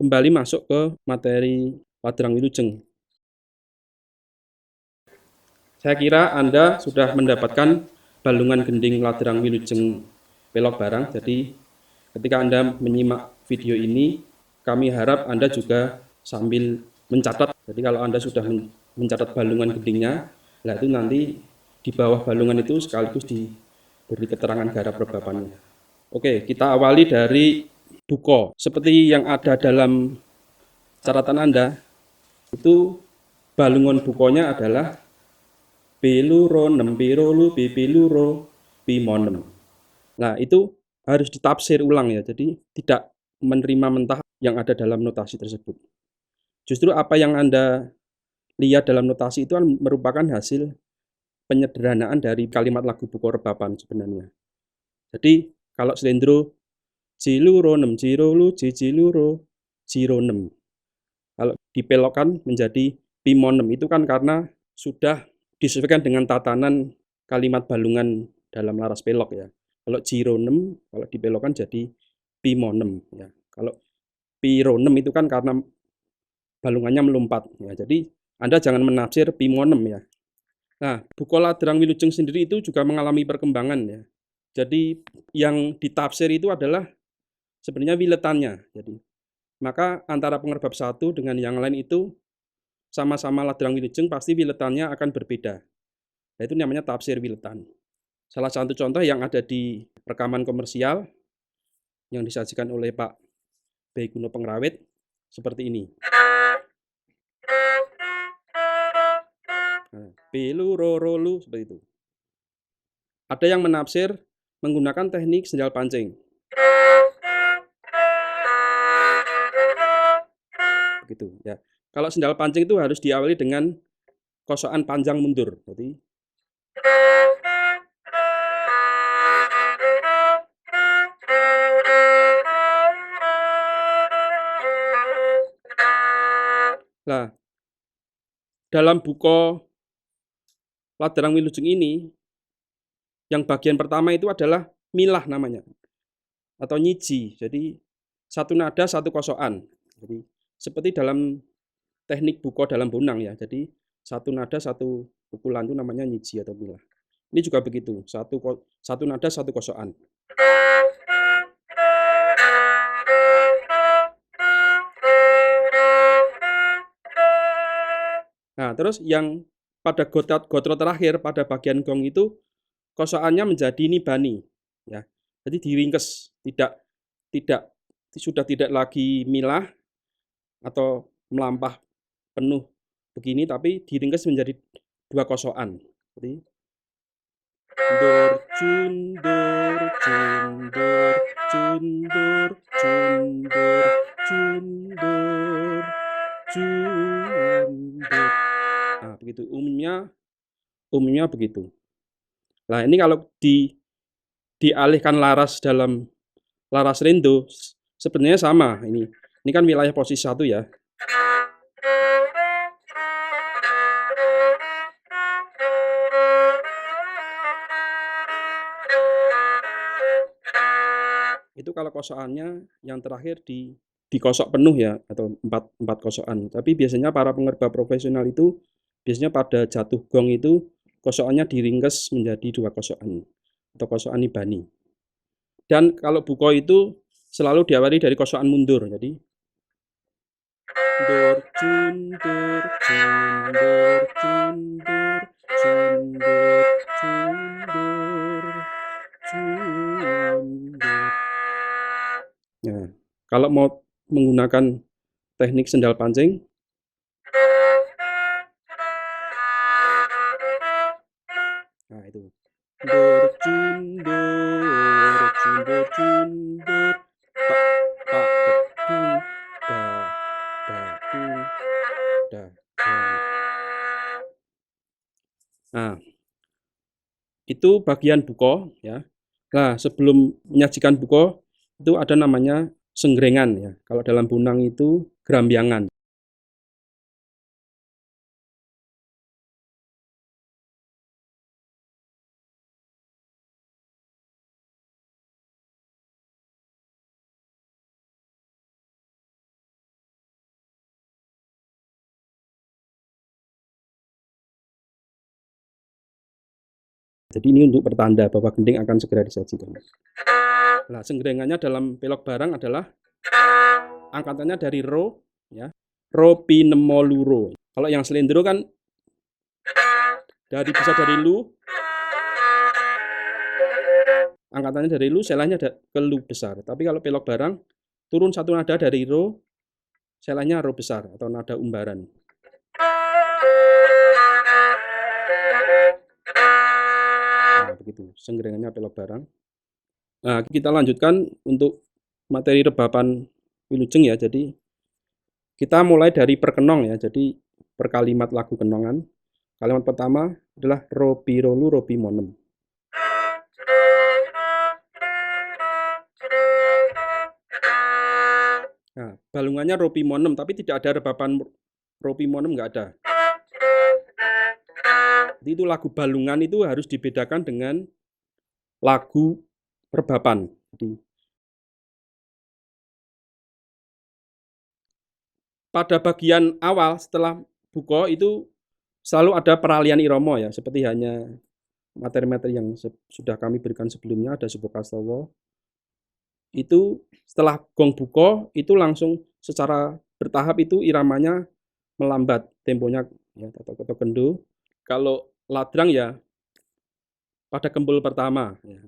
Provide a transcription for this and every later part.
kembali masuk ke materi Ladrang Wilujeng. Saya kira Anda sudah mendapatkan balungan gending Ladrang Wilujeng Pelok Barang. Jadi ketika Anda menyimak video ini, kami harap Anda juga sambil mencatat. Jadi kalau Anda sudah mencatat balungan gendingnya, nah itu nanti di bawah balungan itu sekaligus diberi keterangan garap rebapannya. Oke, kita awali dari buko. Seperti yang ada dalam catatan Anda, itu balungan bukonya adalah Piluro 6 pirolu pipiluro pimonem. Nah, itu harus ditafsir ulang ya. Jadi tidak menerima mentah yang ada dalam notasi tersebut. Justru apa yang Anda lihat dalam notasi itu merupakan hasil penyederhanaan dari kalimat lagu buko rebapan sebenarnya. Jadi kalau selendro ciluro 6 cirolu ciciluro ciro 6. Kalau dipelokkan menjadi pimonem itu kan karena sudah disesuaikan dengan tatanan kalimat balungan dalam laras pelok ya. Kalau cironem, kalau dibelokkan jadi pimonem ya. Kalau pironem itu kan karena balungannya melompat ya. Jadi Anda jangan menafsir pimonem ya. Nah, buko Ladrang Wilujeng sendiri itu juga mengalami perkembangan ya. Jadi yang ditafsir itu adalah sebenarnya wiletannya. Jadi maka antara pengerbab satu dengan yang lain itu sama-sama Ladrang Wilujeng pasti wiletannya akan berbeda. Nah, itu namanya tafsir wiletan. Salah satu contoh yang ada di rekaman komersial yang disajikan oleh Pak B. Guno Pengrawit seperti ini. Nah, pilu rorolu seperti itu. Ada yang menafsir menggunakan teknik sendal pancing. Begitu ya. Kalau sendal pancing itu harus diawali dengan kosokan panjang mundur. Jadi nah, dalam buko Ladrang Wilujeng ini yang bagian pertama itu adalah milah namanya atau nyiji. Jadi satu nada satu kosokan. Jadi seperti dalam teknik buko dalam bonang ya. Jadi satu nada satu pukulan itu namanya nyiji atau milah. Ini juga begitu, satu nada satu kosokan. Nah, terus yang pada gotro terakhir pada bagian gong itu kosokannya menjadi nibani ya. Jadi diringkes, tidak sudah tidak lagi milah atau melampah penuh begini tapi diringkes menjadi dua kosokan. Jadi dur cundur cundur cundur cundur cundur cundur. Nah, begitu umumnya begitu. Nah, ini kalau dialihkan laras dalam laras rendo sebenarnya sama ini. Ini kan wilayah posisi 1 ya. Itu kalau kosokannya yang terakhir dikosok penuh ya atau empat kosokan. Tapi biasanya para pengerbab profesional itu biasanya pada jatuh gong itu kosokannya diringkes menjadi dua kosokan atau kosokan nibani. Dan kalau buko itu selalu diawali dari kosokan mundur. Jadi dur cundur cundur cundur cundur cundur cundur. Nah, kalau mau menggunakan teknik sendal pancing, nah itu dur cundur cundur cundur tak dung dung dung. Nah, itu bagian buko ya. Nah, sebelum menyajikan buko itu ada namanya senggrengan ya. Kalau dalam bonang itu gerambyangan. Jadi ini untuk pertanda bahwa gending akan segera disajikan. Nah, senggerengannya dalam pelok barang adalah angkatannya dari ro, ya, ro pi nemo luro. Kalau yang selendro kan bisa dari lu, angkatannya dari lu, selanya ke lu besar. Tapi kalau pelok barang turun satu nada dari ro, selanya ro besar atau nada umbaran. Nah, begitu senggerengannya pelok barang. Nah, kita lanjutkan untuk materi rebapan wilujeng ya. Jadi kita mulai dari perkenong ya. Jadi per kalimat lagu kenongan. Kalimat pertama adalah ropi rolu ropi monem. Nah, balungannya ropi monem, tapi tidak ada rebapan ropi monem, nggak ada. Jadi itu lagu balungan itu harus dibedakan dengan lagu rebapan. Jadi pada bagian awal setelah buko itu selalu ada peralihan iromo ya, seperti hanya materi-materi yang sudah kami berikan sebelumnya, ada Subo Kastowo. Itu setelah gong buko itu langsung secara bertahap itu iramanya melambat, temponya ya, atau kendo. Kalau ladrang ya pada kembul pertama ya.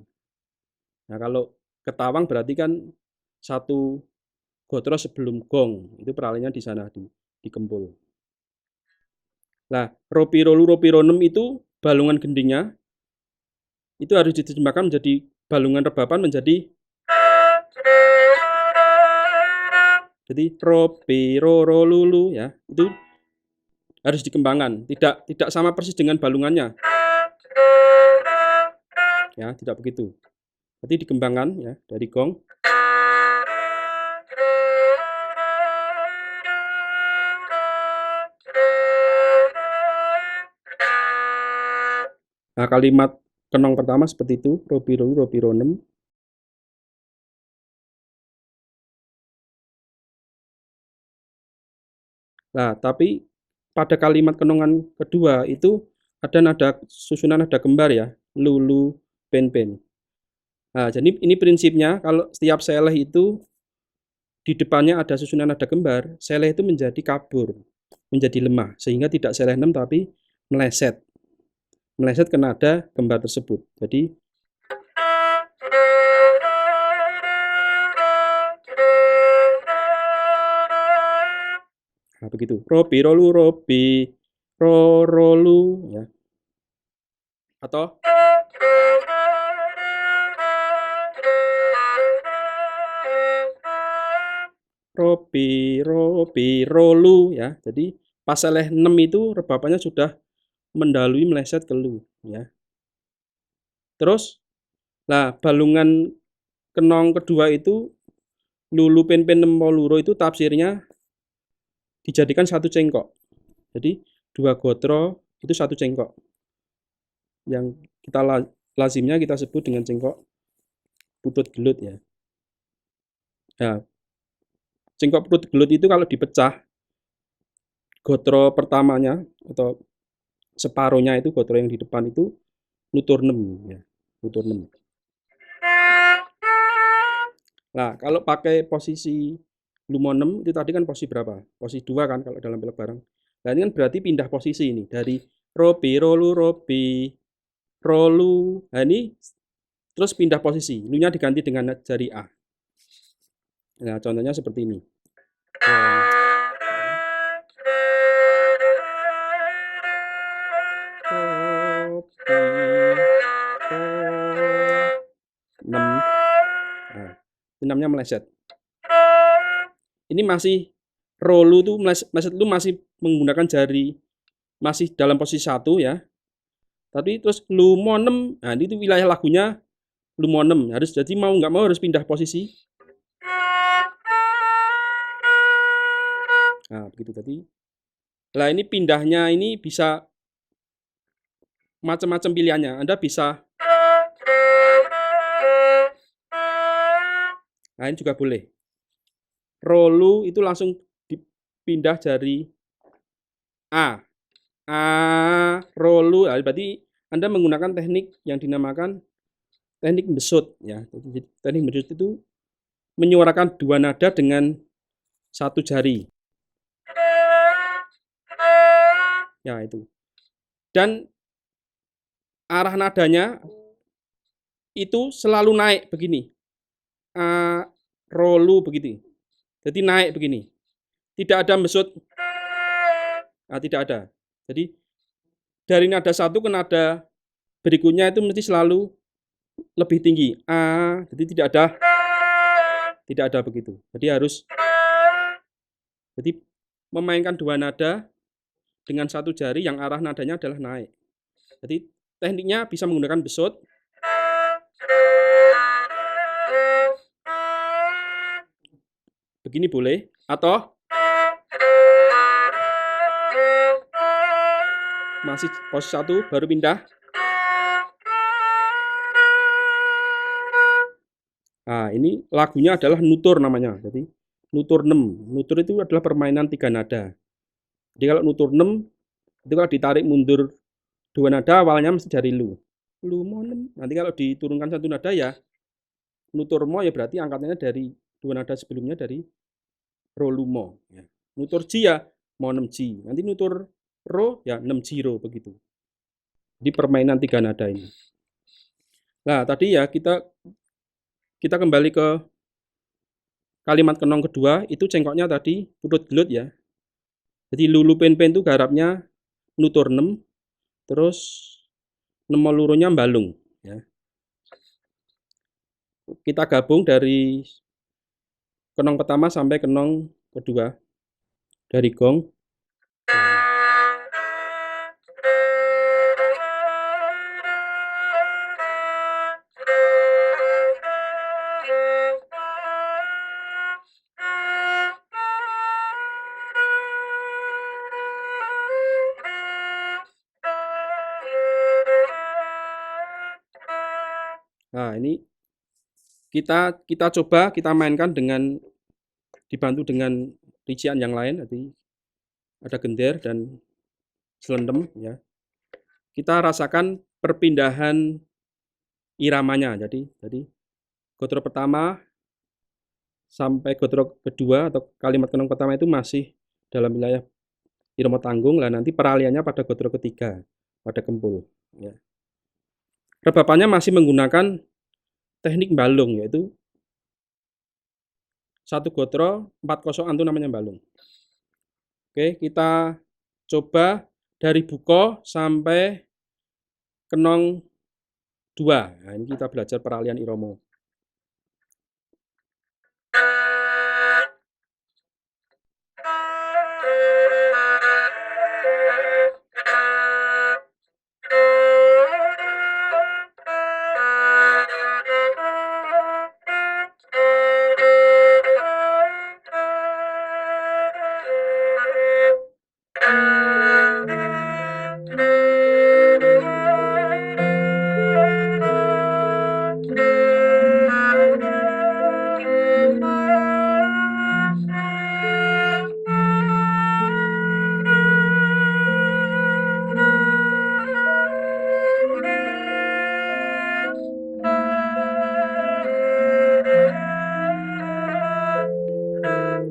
Nah, kalau ketawang berarti kan satu gotro sebelum gong, itu peralihannya di sana di kembul. Nah, ropi rolu ropi ronem itu balungan gendingnya itu harus diterjemahkan menjadi balungan rebapan menjadi jadi ropi roro lulu ya, itu harus dikembangkan, tidak sama persis dengan balungannya ya, tidak begitu. Jadi dikembangkan ya dari gong. Nah, kalimat kenong pertama seperti itu, ropi rolu ropi ronem. Nah, tapi pada kalimat kenongan kedua itu ada nada susunan nada kembar ya, lulu pen pen. Nah, jadi ini prinsipnya kalau setiap seleh itu di depannya ada susunan nada kembar, seleh itu menjadi kabur, menjadi lemah sehingga tidak seleh 6 tapi meleset. Meleset ke nada kembar tersebut. Jadi nah, begitu. Ropi rolu ropi rolu ya. Atau ropi ropi rolu ya. Jadi pas seleh 6 itu rebapannya sudah mendalui meleset ke lu ya. Terus nah balungan kenong kedua itu lulu pen pen nemo luro itu tafsirnya dijadikan satu cengkok. Jadi dua gotro itu satu cengkok. Yang kita lazimnya kita sebut dengan cengkok putut gelut ya. Nah, cengkok putut gelut itu kalau dipecah gotro pertamanya atau separuhnya itu gotro yang di depan itu nutur 6 ya, nutur 6. Nah, kalau pakai posisi lumonem itu tadi kan posisi berapa? Posisi 2 kan kalau dalam pelek barang. Nah, ini kan berarti pindah posisi ini dari ropi rolu ropi rolu. Nah, ini terus pindah posisi. Lu-nya diganti dengan jari A. Nah, contohnya seperti ini. Nah, 6-nya meleset. Ini masih rolu tuh meleset lu masih menggunakan jari masih dalam posisi 1 ya. Tapi terus lumonem, nah ini tuh wilayah lagunya lumonem. Harus jadi mau nggak mau harus pindah posisi. Nah, begitu tadi. Lah ini pindahnya ini bisa macam-macam pilihannya. Anda bisa nah ini juga boleh. Rolu itu langsung dipindah jari A. A rolu, nah, berarti Anda menggunakan teknik yang dinamakan teknik besut ya. Jadi teknik besut itu menyuarakan dua nada dengan satu jari. Ya itu. Dan arah nadanya itu selalu naik begini. Rolu begitu. Jadi naik begini. Tidak ada mesut. Nah, tidak ada. Jadi dari nada satu ke nada berikutnya itu mesti selalu lebih tinggi. Jadi tidak ada begitu. Jadi memainkan dua nada dengan satu jari yang arah nadanya adalah naik. Jadi tekniknya bisa menggunakan besut, begini boleh, atau masih posisi satu baru pindah. Nah, ini lagunya adalah nutur namanya. Jadi nutur 6. Nutur itu adalah permainan tiga nada. Jadi kalau nutur 6 itu kalau ditarik mundur dua nada awalnya mesti jari lu. Lu mo 6. Nanti kalau diturunkan satu nada ya nutur mo ya berarti angkatannya dari dua nada sebelumnya dari ro lu mo ya. Nutur ji ya mo 6 ji. Nanti nutur ro ya 6 ji ro begitu. Di permainan tiga nada ini. Nah, tadi ya kita kembali ke kalimat kenong kedua, itu cengkoknya tadi putut gelut ya. Jadi lulu pen-pen itu garapnya nutur 6, terus nemo lurunya balung ya. Kita gabung dari kenong pertama sampai kenong kedua dari gong. Nah, ini kita coba kita mainkan dengan dibantu dengan rincian yang lain. Jadi ada gender dan selendem ya. Kita rasakan perpindahan iramanya. Jadi gotro pertama sampai gotro kedua atau kalimat kenong pertama itu masih dalam wilayah irama tanggung. Lah nanti peraliannya pada gotro ketiga pada kempul ya. Rebapannya masih menggunakan teknik balung, yaitu satu gotro 4 kosokan itu namanya balung. Oke, kita coba dari buko sampai kenong 2. Nah, ini kita belajar peralihan iromo.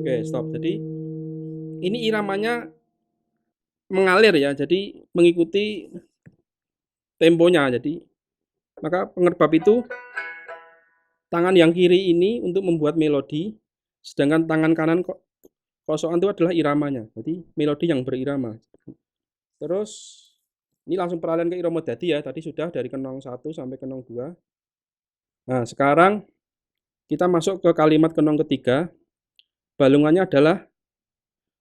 Oke, stop. Jadi ini iramanya mengalir ya, jadi mengikuti temponya. Jadi maka pengerbab itu tangan yang kiri ini untuk membuat melodi, sedangkan tangan kanan kosokan itu adalah iramanya. Jadi melodi yang berirama. Terus ini langsung peralihan ke irama dadi ya. Tadi sudah dari kenong 1 sampai kenong 2. Nah, sekarang kita masuk ke kalimat kenong ketiga. Balungannya adalah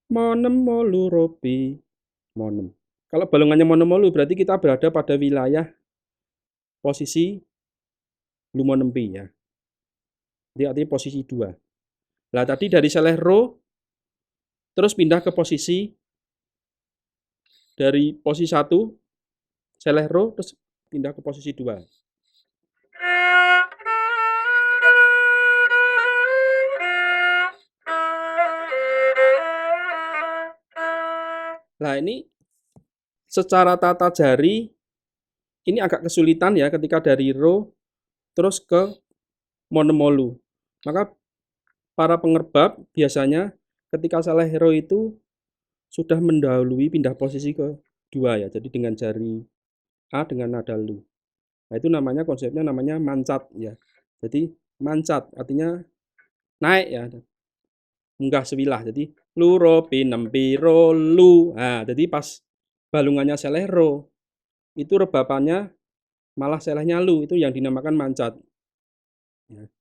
monem molu robi monem. Kalau balungannya monem molu berarti kita berada pada wilayah posisi lumonempi ya. Jadi artinya posisi 2. Nah, tadi dari seleh ro terus pindah ke posisi dari posisi 1 seleh ro terus pindah ke posisi 2. Nah, ini secara tata jari ini agak kesulitan ya ketika dari ro terus ke monomolu. Maka para pengerbab biasanya ketika salah ro itu sudah mendahului pindah posisi ke dua ya. Jadi dengan jari A dengan nada lu. Nah, itu namanya konsepnya namanya mancat ya. Jadi mancat artinya naik ya. Munggah sewilah. Jadi lu ro pinem piro lu. Nah, jadi pas balungannya seleh ro itu rebapannya malah selehnya lu, itu yang dinamakan mancat. Ya.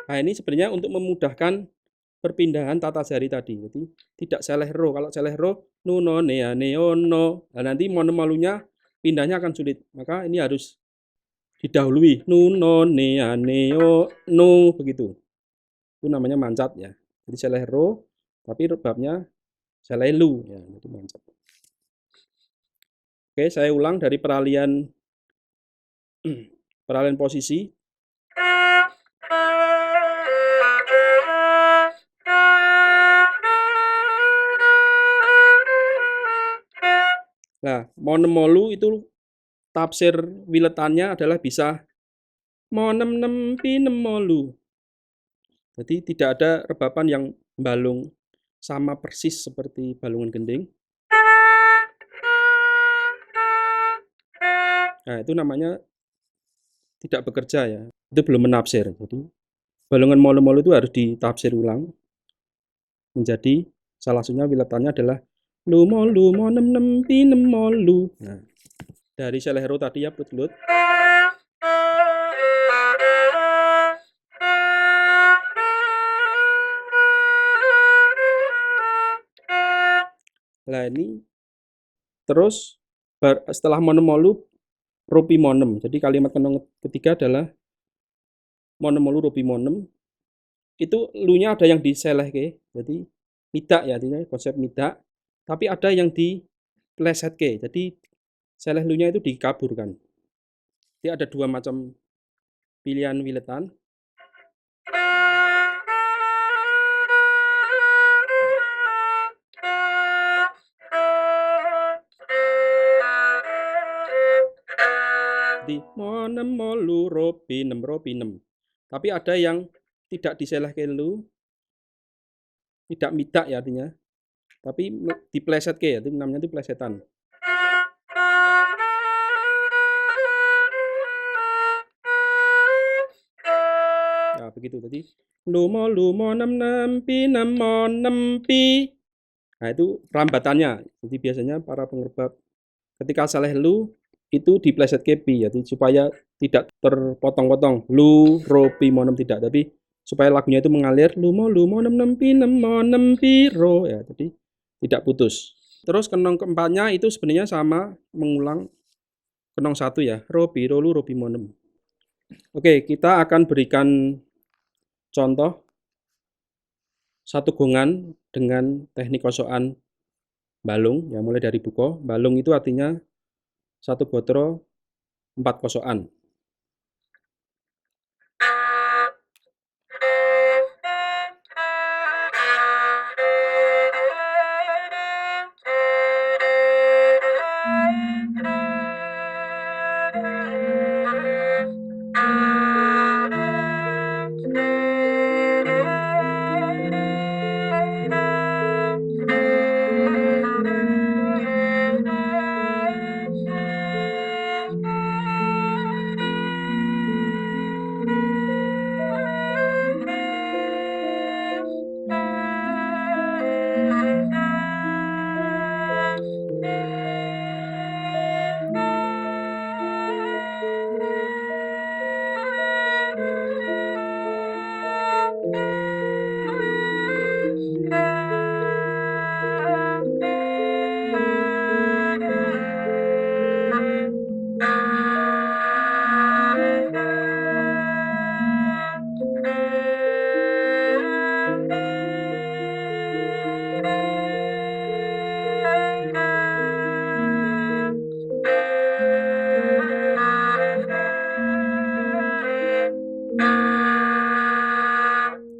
Nah, ini sebenarnya untuk memudahkan perpindahan tata jari tadi. Jadi tidak seleh ro. Kalau seleh ro nu no nea neo no. Nah, nanti monomalunya pindahnya akan sulit. Maka ini harus didahului nu no nea neo no begitu. Itu namanya mancat ya. Jadi seleh ro tapi rebabnya seleh lu ya, itu mancat. Oke, saya ulang dari peralihan posisi. Nah, monomolu itu tafsir wiletannya adalah bisa monem nem pinem molu. Jadi tidak ada rebapan yang balung sama persis seperti balungan gending. Nah, itu namanya tidak bekerja ya. Itu belum menafsir. Jadi balungan molu-molu itu harus ditafsir ulang menjadi salah satunya wiletannya adalah lu mo nem nem pinem molu. Nah, dari selehro tadi ya plut-plut. Nah, ini terus setelah monomolu ropimonem. Jadi kalimat ketiga adalah monomolu ropimonem. Itu lu-nya ada yang diselehke. Jadi midak ya, artinya konsep midak. Tapi ada yang diplesetke. Jadi seleh lu-nya itu dikaburkan. Jadi ada dua macam pilihan wiletan. Jadi monem molu ropinem. Tapi ada yang tidak diselehke lu, tidak midak ya artinya. Tapi diplesetke ya, itu namanya itu plesetan. Ya begitu. Jadi lumo nem pi nemo nem pi. Nah, itu rambatannya. Jadi biasanya para pengerbab ketika saleh lu itu diplesetke pi, jadi supaya tidak terpotong-potong. Lu, ro, pi, mo, nem tidak, tapi supaya lagunya itu mengalir lumo nem pi nemo nem pi ro ya. Jadi tidak putus. Terus kenong keempatnya itu sebenarnya sama, mengulang kenong satu ya. Ro, pi, ro, lu, ro, pi, mo, nem. Oke, kita akan berikan contoh satu gongan dengan teknik kosokan balung, yang mulai dari buko. Balung itu artinya satu gotro 4 kosokan.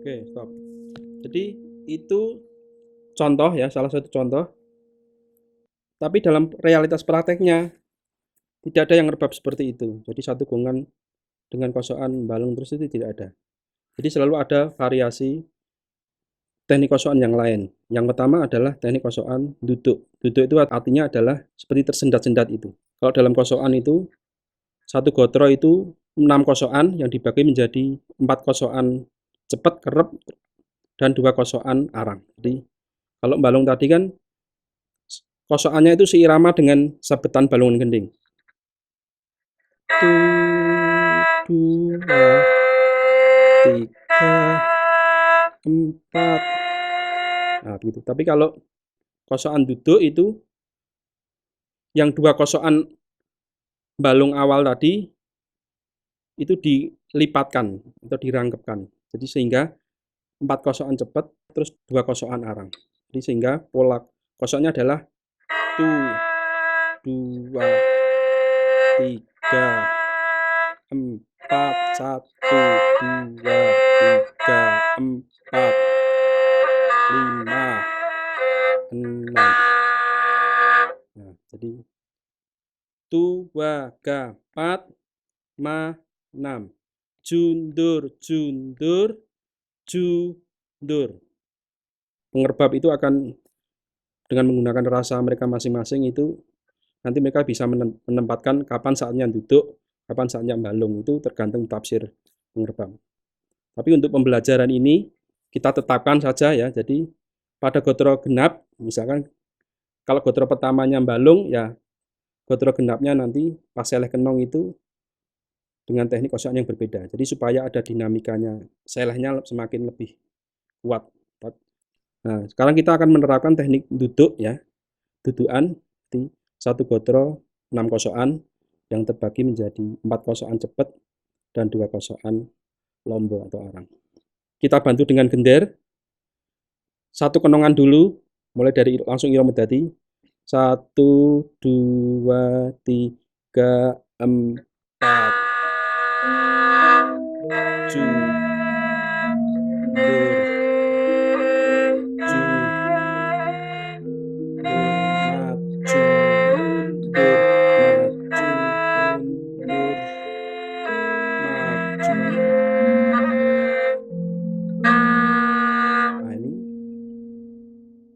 Oke, stop. Jadi itu contoh ya, salah satu contoh. Tapi dalam realitas prakteknya tidak ada yang ngerebab seperti itu. Jadi satu gongan dengan kosokan balung terus itu tidak ada. Jadi selalu ada variasi teknik kosokan yang lain. Yang pertama adalah teknik kosokan duduk. Duduk itu artinya adalah seperti tersendat-sendat itu. Kalau dalam kosokan itu, satu gotro itu 6 kosokan yang dibagi menjadi 4 kosokan cepat, kerep, dan 2 kosokan arang. Jadi kalau balung tadi kan kosokannya itu seirama dengan sabetan balungan gending. 1, 2, 3, 4. Nah, gitu. Tapi kalau kosokan duduk itu yang 2 kosokan balung awal tadi itu dilipatkan atau dirangkepkan. Jadi sehingga 4 kosokan cepat terus 2 kosokan arang. Jadi sehingga pola kosoknya adalah 1, 2, 3, 4, 1, 2, 3, 4, 5, 6. Nah, jadi 2, 4, 5, 6. Jundur, jundur, jundur. Pengerbab itu akan dengan menggunakan rasa mereka masing-masing itu nanti mereka bisa menempatkan kapan saatnya duduk, kapan saatnya balung, itu tergantung tafsir pengerbab. Tapi untuk pembelajaran ini kita tetapkan saja ya. Jadi pada gotro genap, misalkan kalau gotro pertamanya balung, ya gotro genapnya nanti pas seleh kenong itu dengan teknik kosokan yang berbeda. Jadi supaya ada dinamikanya, selehnya semakin lebih kuat. Nah, sekarang kita akan menerapkan teknik duduk ya, dudukan di satu gotro 6 kosokan yang terbagi menjadi 4 kosokan cepat dan 2 kosokan lombo atau arang. Kita bantu dengan gender. Satu kenongan dulu, mulai dari langsung irama dadi. 1, 2, 3, 4. Jundur,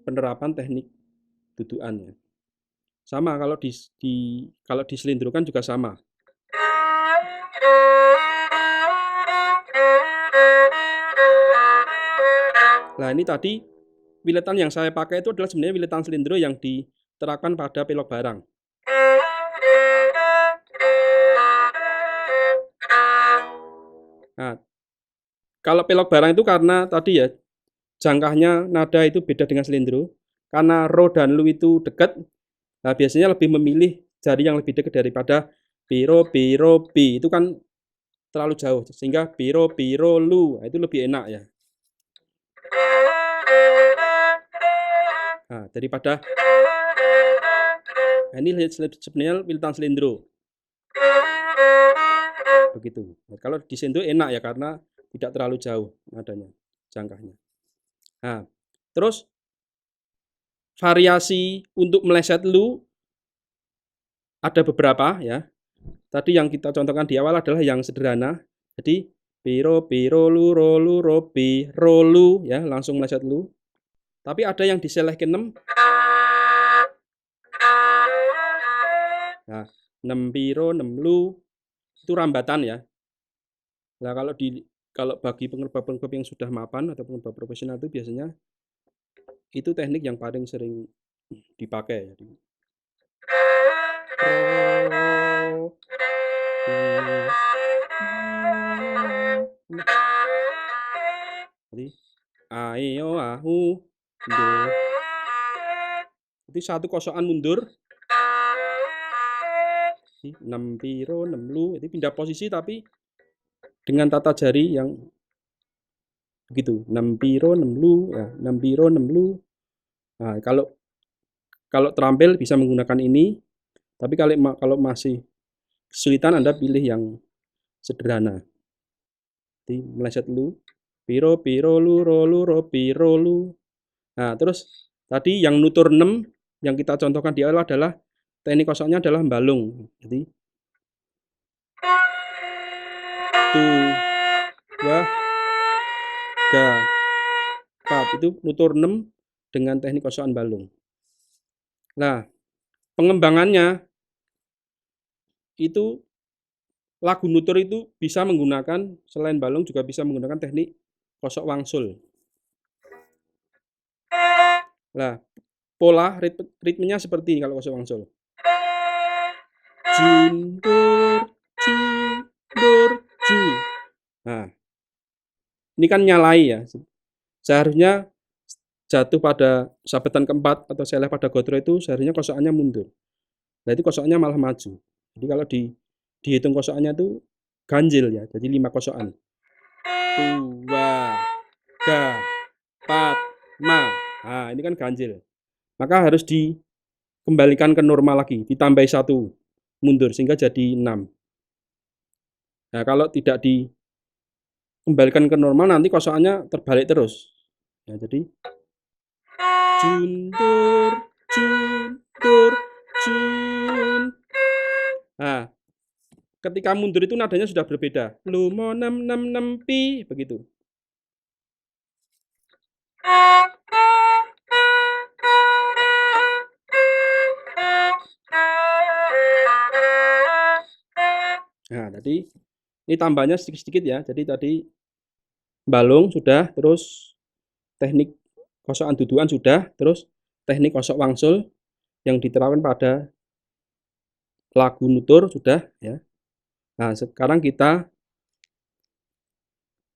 penerapan teknik dudukan ya. Sama kalau kalau diselindrukan juga sama. Nah, ini tadi wiletan yang saya pakai itu adalah sebenarnya wiletan selindro yang diterapkan pada pelok barang. Nah, kalau pelok barang itu karena tadi ya jangkahnya nada itu beda dengan selindro. Karena ro dan lu itu dekat, nah biasanya lebih memilih jari yang lebih dekat daripada biro, biro, bi. Itu kan terlalu jauh, sehingga biro, biro, lu. Nah, itu lebih enak ya. Nah, daripada nah, ini sebenarnya wiletan selindro. Begitu. Nah, kalau di selindro enak ya karena tidak terlalu jauh nadanya, jangkahnya. Nah, terus variasi untuk meleset lu ada beberapa ya. Tadi yang kita contohkan di awal adalah yang sederhana. Jadi biro, biro, lu, rolu, robi, rolu ya, langsung meleset lu. Tapi ada yang diseleh ke 6. Nah, 6 biro, 6 lu itu rambatan ya. Nah, kalau bagi pengerbab-pengerbab yang sudah mapan atau pengerbab profesional itu biasanya itu teknik yang paling sering dipakai. Jadi ayo ahu do. Jadi satu kosokan mundur. 6 piro 6 lu, itu pindah posisi tapi dengan tata jari yang begitu. 6 piro 6 lu ya, 6 piro 6 lu. Nah, kalau terampil bisa menggunakan ini. Tapi kalau masih kesulitan Anda pilih yang sederhana. Jadi meleset lu, piro, piro, lu, ro, lu, ro, piro, lu. Nah, terus Tadi yang nutur 6 yang kita contohkan di awal adalah teknik kosoknya adalah balung. Jadi tu, wa, ga, pat itu nutur 6 dengan teknik kosokan balung. Nah, pengembangannya itu lagu nutur itu bisa menggunakan selain balung juga bisa menggunakan teknik kosok wangsul. Nah, pola ritmenya seperti ini kalau kosok wangsul. Jundur, jundur, ju. Nah, ini kan nyalai ya. Seharusnya jatuh pada sabetan keempat atau seleh pada gotro itu seharusnya kosokannya mundur. Nah, itu kosokannya malah maju. Jadi kalau dihitung kosokannya itu ganjil ya, jadi 5 kosokan. 2, 3, 4, 5. Nah, ini kan ganjil. Maka harus dikembalikan ke normal lagi, ditambahi 1 mundur sehingga jadi 6. Nah, kalau tidak dikembalikan ke normal nanti kosokannya terbalik terus. Ya, jadi jundur, jundur, jun. Nah, ketika mundur itu nadanya sudah berbeda. Lu mo nem nem nem pi begitu. Nah, tadi ini tambahnya sedikit-sedikit ya. Jadi tadi balung sudah, terus teknik kosokan dudukan sudah, terus teknik kosok wangsul yang diterapkan pada lagu nutur sudah ya. Nah, sekarang kita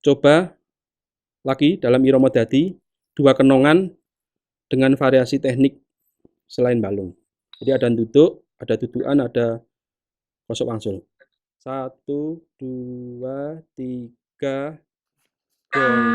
coba lagi dalam irama dadi 2 kenongan dengan variasi teknik selain balung. Jadi ada duduk, ada dudukan, ada kosok wangsul. 1, 2, 3, gong.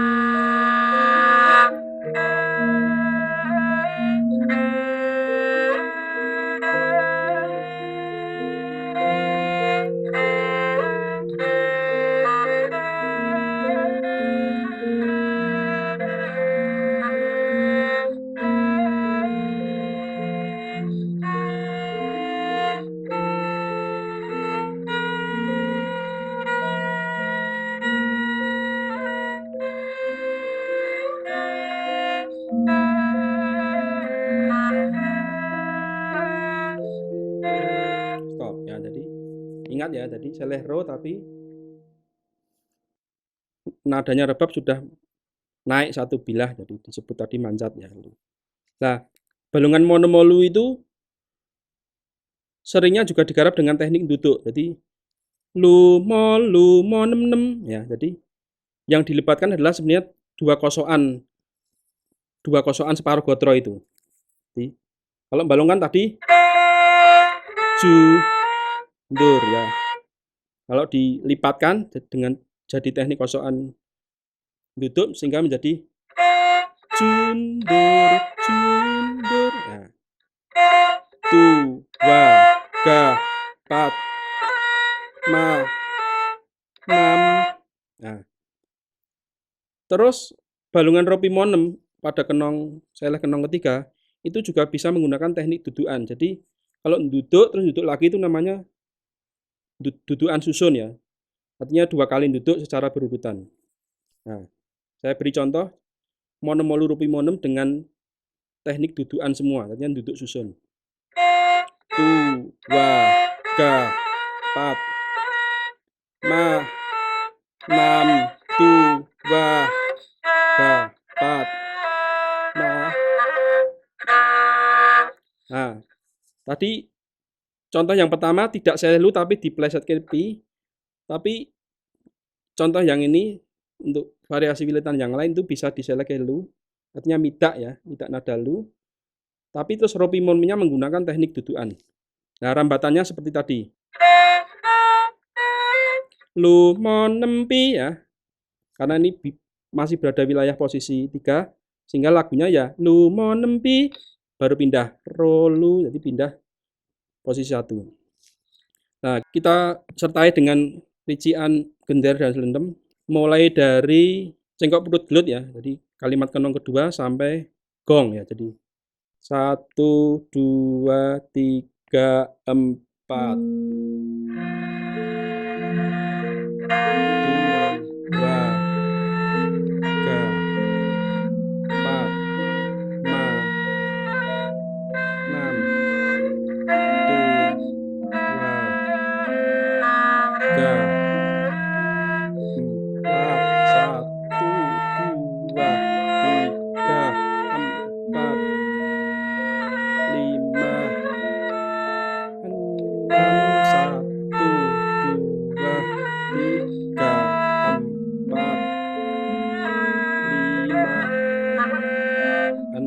Stop ya, jadi ingat ya, tadi seleh ro tapi nadanya rebab sudah naik 1 bilah, jadi disebut tadi mancat ya. Nah, balungan monomolu itu seringnya juga digarap dengan teknik duduk. Jadi lu mo nem nem ya. Jadi yang dilibatkan adalah sebenarnya 2 kosokan separuh gotro itu. Jadi, kalau balung kan tadi jundur ya. Kalau dilipatkan dengan jadi teknik kosokan duduk sehingga menjadi jundur, jundur. Nah, tu, wa, ga, pat, ma, nam. Nah, terus balungan ropimonem pada kenong seleh kenong ketiga itu juga bisa menggunakan teknik dudukan. Jadi kalau duduk terus duduk lagi itu namanya dudukan susun ya. Artinya 2 kali duduk secara berurutan. Nah, saya beri contoh monomolu ropimonem dengan teknik dudukan semua, artinya duduk susun. Tu, wa, ga, pat, ma, nam, tu, wa, ga, pat, ma. Nah, tadi contoh yang pertama tidak selelu tapi diplesetkan pi. Tapi contoh yang ini untuk variasi wilitan yang lain itu bisa diselek lu, artinya midak ya, midak nada lu. Tapi terus ropimonnya menggunakan teknik dudukan. Nah, rambatannya seperti tadi. Lu monempi ya. Karena ini masih berada wilayah posisi 3 sehingga lagunya ya lu monempi baru pindah rolu, jadi pindah posisi 1. Nah, kita sertai dengan rician gender dan selendem mulai dari cengkok perut gelut ya. Jadi kalimat kenong kedua sampai gong ya. Jadi 1, 2, 3, 4. 2, 3, 4, 5, 6, 1, 2, 3, 4, 1, 2, 3, 4, 5, 6, 1, 2, 3, 4, 5, 6.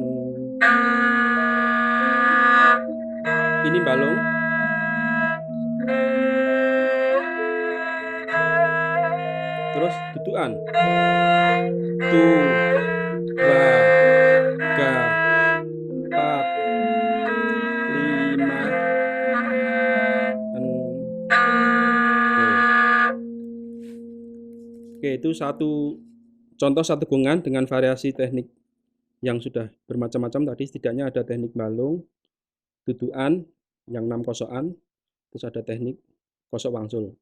Ini balung. Terus dudukan. 1, 2, 3, 4, 5, 6. Oke, itu contoh satu gongan dengan variasi teknik yang sudah bermacam-macam tadi. Setidaknya ada teknik balung, dudukan yang 6 kosokan, terus ada teknik kosok wangsul.